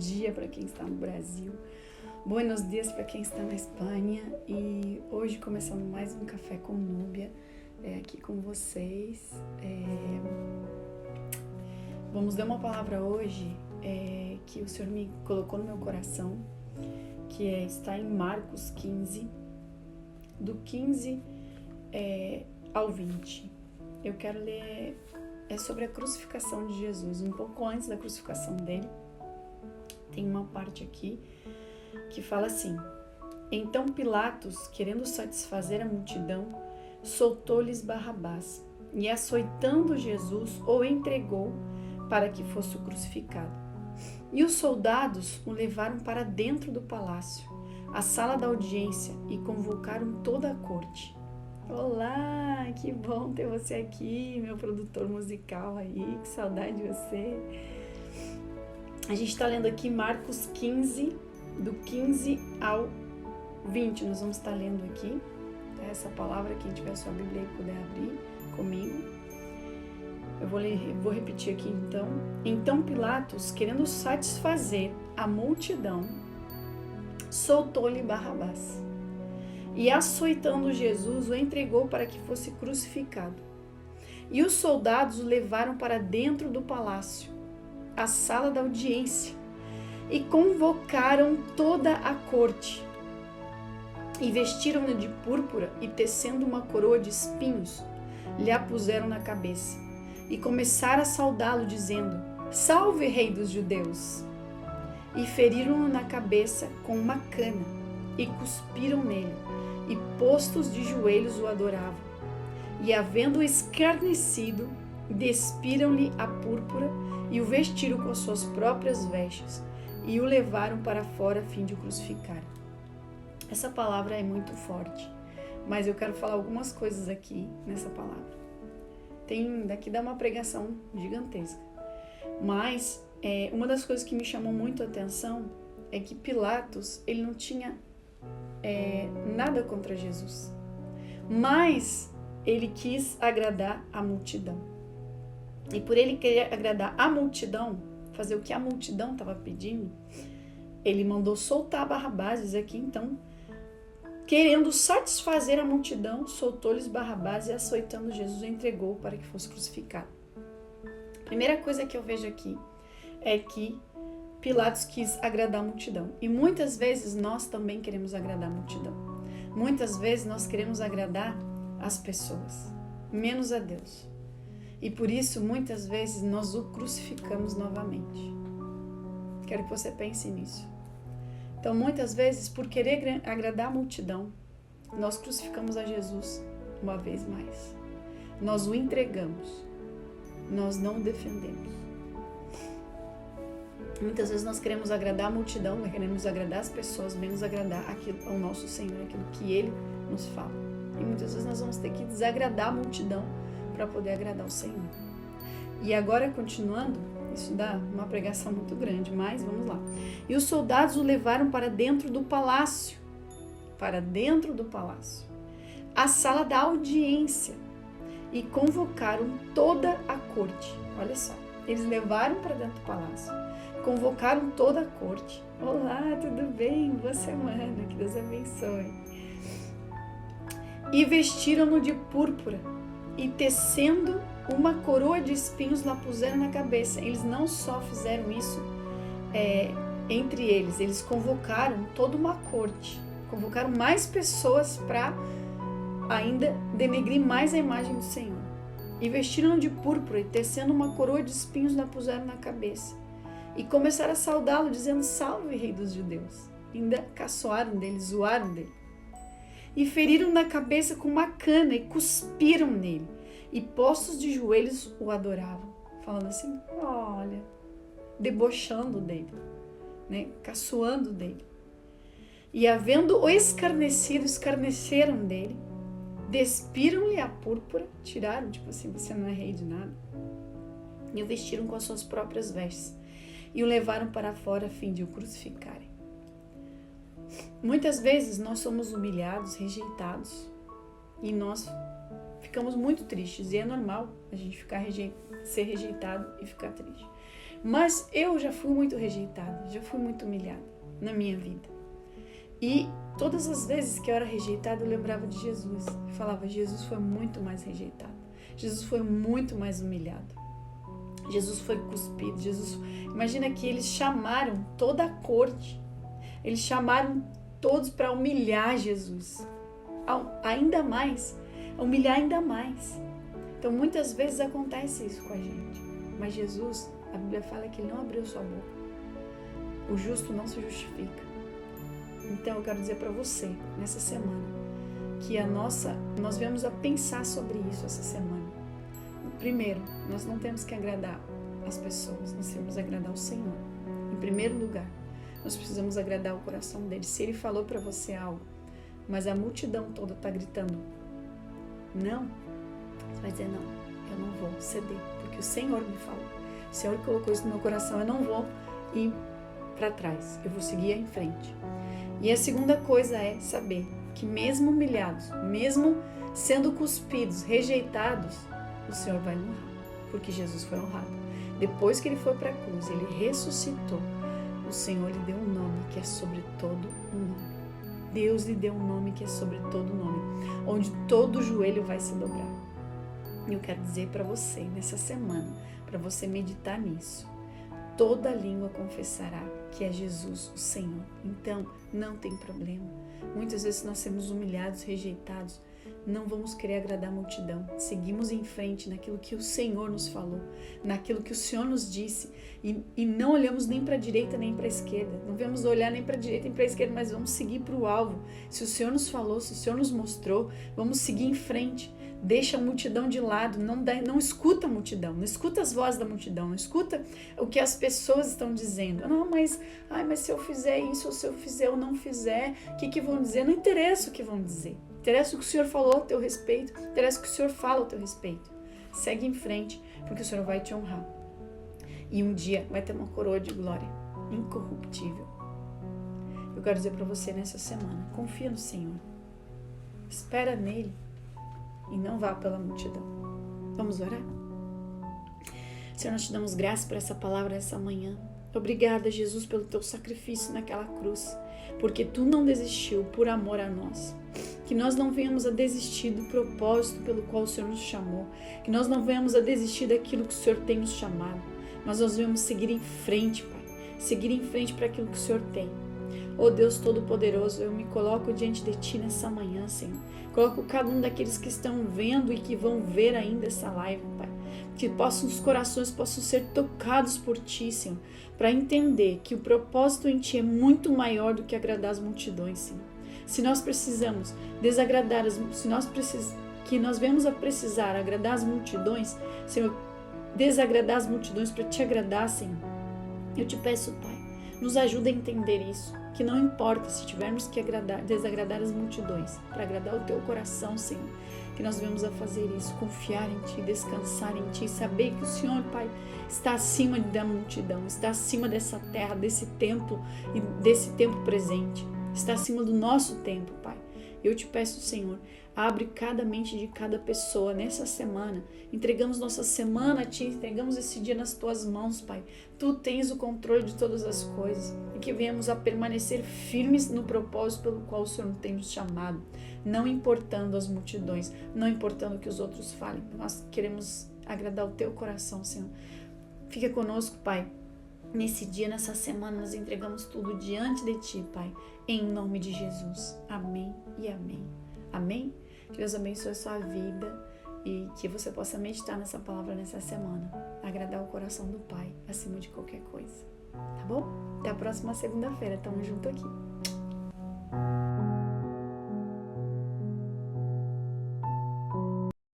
dia para quem está no Brasil. Buenos dias para quem está na Espanha. E hoje começando mais um Café com Núbia aqui com vocês. Vamos dar uma palavra hoje que o Senhor me colocou no meu coração, que está em Marcos 15, do 15 ao 20. Eu quero ler sobre a crucificação de Jesus, um pouco antes da crucificação dele. Tem uma parte aqui que fala assim: Então Pilatos, querendo satisfazer a multidão, soltou-lhes Barrabás e, açoitando Jesus, o entregou para que fosse crucificado. E os soldados o levaram para dentro do palácio, a sala da audiência, e convocaram toda a corte. Olá, que bom ter você aqui, meu produtor musical aí, que saudade de você. A gente está lendo aqui Marcos 15, do 15 ao 20, nós vamos estar lendo aqui, tá? Essa palavra, quem tiver sua Bíblia e puder abrir comigo. Eu vou repetir aqui então. Então Pilatos, querendo satisfazer a multidão, soltou-lhe Barrabás e, açoitando Jesus, o entregou para que fosse crucificado. E os soldados o levaram para dentro do palácio, a sala da audiência, e convocaram toda a corte, e vestiram-no de púrpura, e tecendo uma coroa de espinhos, lhe a puseram na cabeça, e começaram a saudá-lo, dizendo: Salve, Rei dos Judeus! E feriram-no na cabeça com uma cana, e cuspiram nele, e postos de joelhos o adoravam. E, havendo escarnecido, despiram-lhe a púrpura, e o vestiram com as suas próprias vestes, e o levaram para fora a fim de o crucificar. Essa palavra é muito forte, mas eu quero falar algumas coisas aqui nessa palavra. Daqui dá uma pregação gigantesca, mas uma das coisas que me chamou muito a atenção é que Pilatos, ele não tinha nada contra Jesus, mas ele quis agradar a multidão. E por ele querer agradar a multidão, fazer o que a multidão estava pedindo, ele mandou soltar Barrabás. Diz aqui então, querendo satisfazer a multidão, soltou-lhes Barrabás e, açoitando Jesus, o entregou para que fosse crucificado. Primeira coisa que eu vejo aqui é que Pilatos quis agradar a multidão. E muitas vezes nós também queremos agradar a multidão. Muitas vezes nós queremos agradar as pessoas, menos a Deus. E por isso, muitas vezes, nós o crucificamos novamente. Quero que você pense nisso. Então, muitas vezes, por querer agradar a multidão, nós crucificamos a Jesus uma vez mais. Nós o entregamos. Nós não o defendemos. Muitas vezes nós queremos agradar a multidão, nós queremos agradar as pessoas, menos agradar ao nosso Senhor, aquilo que Ele nos fala. E muitas vezes nós vamos ter que desagradar a multidão para poder agradar o Senhor. E agora, continuando, isso dá uma pregação muito grande, mas vamos lá. E os soldados o levaram para dentro do palácio, a sala da audiência, e convocaram toda a corte. Olha só, eles levaram para dentro do palácio, convocaram toda a corte. Olá, tudo bem? Boa semana, que Deus abençoe. E vestiram-no de púrpura, e tecendo uma coroa de espinhos lá puseram na cabeça. Eles não só fizeram isso entre eles, eles convocaram toda uma corte, convocaram mais pessoas para ainda denegrir mais a imagem do Senhor. E vestiram de púrpura e tecendo uma coroa de espinhos lá puseram na cabeça. E começaram a saudá-lo, dizendo: Salve, Rei dos Judeus! Ainda caçoaram dele, zoaram dele. E feriram na cabeça com uma cana e cuspiram nele. E postos de joelhos o adoravam. Falando assim, olha, debochando dele, né? Caçoando dele. E havendo-o escarnecido, escarneceram dele. Despiram-lhe a púrpura, tiraram, tipo assim, você não é rei de nada. E o vestiram com as suas próprias vestes. E o levaram para fora a fim de o crucificarem. Muitas vezes nós somos humilhados, rejeitados, e nós ficamos muito tristes, e é normal a gente ser rejeitado e ficar triste. Mas eu já fui muito rejeitada, já fui muito humilhada na minha vida. E todas as vezes que eu era rejeitada, eu lembrava de Jesus. Eu falava, Jesus foi muito mais rejeitado. Jesus foi muito mais humilhado. Jesus foi cuspido. Imagina que eles chamaram toda a corte. Eles chamaram todos para humilhar Jesus. Ainda mais. Humilhar ainda mais. Então muitas vezes acontece isso com a gente. Mas Jesus, a Bíblia fala que ele não abriu sua boca. O justo não se justifica. Então eu quero dizer para você, nessa semana, que nós viemos a pensar sobre isso essa semana. Primeiro, nós não temos que agradar as pessoas, nós temos que agradar o Senhor. Em primeiro lugar, nós precisamos agradar o coração dele. Se ele falou para você algo, mas a multidão toda está gritando não, você vai dizer não, eu não vou ceder, porque o Senhor me falou. O Senhor colocou isso no meu coração, eu não vou ir para trás, eu vou seguir em frente. E a segunda coisa é saber que mesmo humilhados, mesmo sendo cuspidos, rejeitados, o Senhor vai honrar, porque Jesus foi honrado. Depois que ele foi para a cruz, ele ressuscitou, o Senhor lhe deu um nome que é sobre todo o nome. Deus lhe deu um nome que é sobre todo o nome, onde todo joelho vai se dobrar. E eu quero dizer para você, nessa semana, para você meditar nisso, toda língua confessará que é Jesus o Senhor. Então, não tem problema. Muitas vezes nós somos humilhados, rejeitados, não vamos querer agradar a multidão. Seguimos em frente naquilo que o Senhor nos falou, naquilo que o Senhor nos disse, e não olhamos nem para a direita nem para a esquerda. Não vamos olhar nem para a direita nem para a esquerda, mas vamos seguir para o alvo. Se o Senhor nos falou, se o Senhor nos mostrou, vamos seguir em frente. Deixa a multidão de lado, não escuta a multidão, não escuta as vozes da multidão, não escuta o que as pessoas estão dizendo. Não, mas se eu fizer isso, ou se eu fizer ou não fizer, o que vão dizer? Não interessa o que vão dizer. Interessa o que o Senhor falou a teu respeito, interessa o que o Senhor fala a teu respeito. Segue em frente, porque o Senhor vai te honrar. E um dia vai ter uma coroa de glória incorruptível. Eu quero dizer para você nessa semana, confia no Senhor. Espera nele. E não vá pela multidão. Vamos orar? Senhor, nós te damos graça por essa palavra essa manhã. Obrigada, Jesus, pelo teu sacrifício naquela cruz, porque tu não desistiu por amor a nós. Que nós não venhamos a desistir do propósito pelo qual o Senhor nos chamou. Que nós não venhamos a desistir daquilo que o Senhor tem nos chamado. Mas nós venhamos seguir em frente, Pai. Seguir em frente para aquilo que o Senhor tem. Oh Deus Todo-Poderoso, eu me coloco diante de Ti nessa manhã, Senhor. Coloco cada um daqueles que estão vendo e que vão ver ainda essa live, Pai. Que os corações possam ser tocados por Ti, Senhor. Para entender que o propósito em Ti é muito maior do que agradar as multidões, Senhor. Se nós precisamos desagradar, que nós vemos a precisar agradar as multidões, Senhor, desagradar as multidões para Te agradar, Senhor. Eu Te peço, Pai, nos ajuda a entender isso. Que não importa se tivermos que desagradar as multidões, para agradar o Teu coração, Senhor, que nós venhamos a fazer isso, confiar em Ti, descansar em Ti, saber que o Senhor, Pai, está acima da multidão, está acima dessa terra, desse tempo e desse tempo presente, está acima do nosso tempo, Pai. Eu Te peço, Senhor, abre cada mente de cada pessoa nessa semana. Entregamos nossa semana a Ti, entregamos esse dia nas Tuas mãos, Pai. Tu tens o controle de todas as coisas e que venhamos a permanecer firmes no propósito pelo qual o Senhor tem nos chamado, não importando as multidões, não importando o que os outros falem. Nós queremos agradar o Teu coração, Senhor. Fica conosco, Pai. Nesse dia, nessa semana, nós entregamos tudo diante de Ti, Pai, em nome de Jesus. Amém e amém. Amém? Que Deus abençoe a sua vida e que você possa meditar nessa palavra nessa semana. Agradar o coração do Pai acima de qualquer coisa. Tá bom? Até a próxima segunda-feira. Tamo junto aqui.